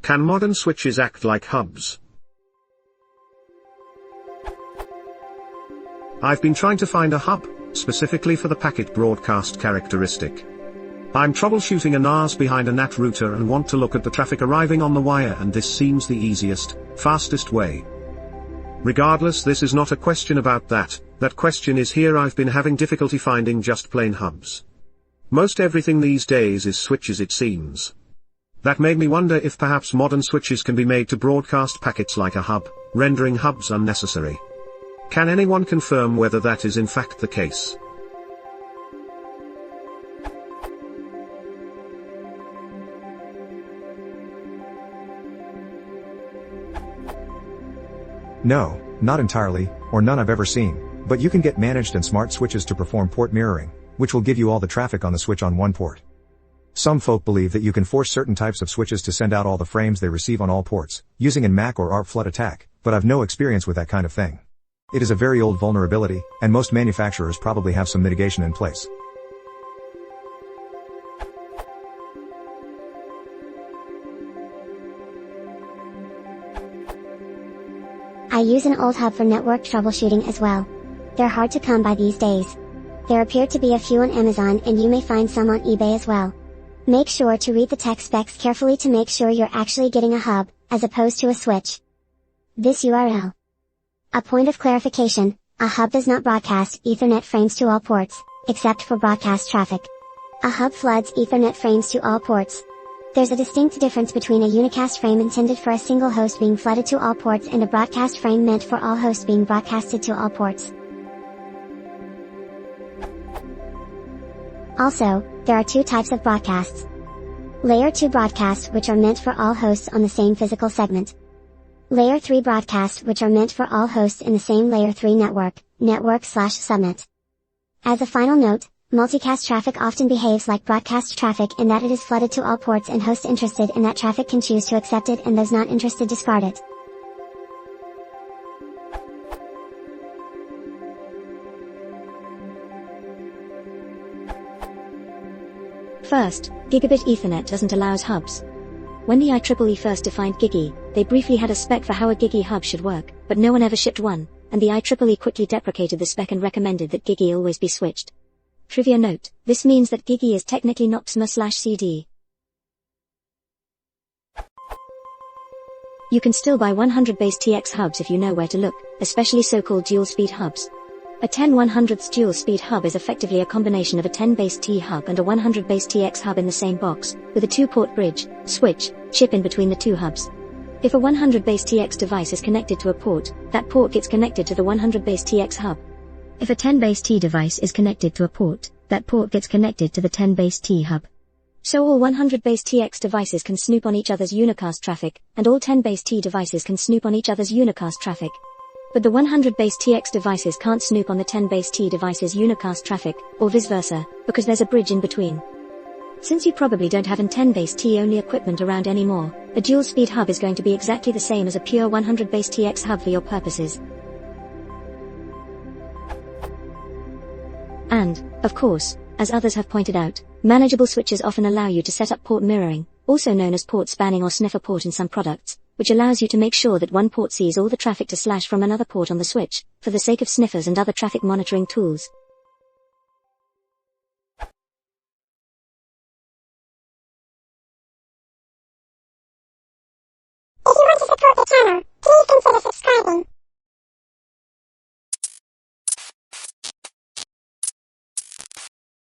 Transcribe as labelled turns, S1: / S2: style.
S1: Can modern switches act like hubs? I've been trying to find a hub, specifically for the packet broadcast characteristic. I'm troubleshooting a NAS behind a NAT router and want to look at the traffic arriving on the wire, and this seems the easiest, fastest way. Regardless, this is not a question about that question is here. I've been having difficulty finding just plain hubs. Most everything these days is switches, it seems. That made me wonder if perhaps modern switches can be made to broadcast packets like a hub, rendering hubs unnecessary. Can anyone confirm whether that is in fact the case?
S2: No, not entirely, or none I've ever seen, but you can get managed and smart switches to perform port mirroring, which will give you all the traffic on the switch on one port. Some folk believe that you can force certain types of switches to send out all the frames they receive on all ports, using an MAC or ARP flood attack, but I've no experience with that kind of thing. It is a very old vulnerability, and most manufacturers probably have some mitigation in place.
S3: I use an old hub for network troubleshooting as well. They're hard to come by these days. There appear to be a few on Amazon, and you may find some on eBay as well. Make sure to read the tech specs carefully to make sure you're actually getting a hub, as opposed to a switch. This URL. A point of clarification, a hub does not broadcast Ethernet frames to all ports, except for broadcast traffic. A hub floods Ethernet frames to all ports. There's a distinct difference between a unicast frame intended for a single host being flooded to all ports and a broadcast frame meant for all hosts being broadcasted to all ports. Also, there are two types of broadcasts. Layer 2 broadcasts, which are meant for all hosts on the same physical segment. Layer 3 broadcasts, which are meant for all hosts in the same Layer 3 network/subnet. As a final note, multicast traffic often behaves like broadcast traffic in that it is flooded to all ports, and hosts interested in that traffic can choose to accept it and those not interested discard it.
S4: First, Gigabit Ethernet doesn't allow hubs. When the IEEE first defined Gigi, they briefly had a spec for how a Gigi hub should work, but no one ever shipped one, and the IEEE quickly deprecated the spec and recommended that Gigi always be switched. Trivia note, this means that Gigi is technically not XMA/CD. You can still buy 100 base TX hubs if you know where to look, especially so-called dual-speed hubs. A 10/100th dual-speed hub is effectively a combination of a 10 base T hub and a 100 base TX hub in the same box, with a 2-port bridge, switch, chip in between the two hubs. If a 100 base TX device is connected to a port, that port gets connected to the 100 base TX hub. If a 10 base T device is connected to a port, that port gets connected to the 10 base T hub. So all 100 base TX devices can snoop on each other's unicast traffic, and all 10 base T devices can snoop on each other's unicast traffic. But the 100 base TX devices can't snoop on the 10 base T device's unicast traffic, or vice versa, because there's a bridge in between. Since you probably don't have an 10 base T only equipment around anymore, a dual speed hub is going to be exactly the same as a pure 100 base TX hub for your purposes. And, of course, as others have pointed out, manageable switches often allow you to set up port mirroring, also known as port spanning or sniffer port in some products, which allows you to make sure that one port sees all the traffic to slash from another port on the switch, for the sake of sniffers and other traffic monitoring tools.
S5: If you want to support the channel, please consider subscribing.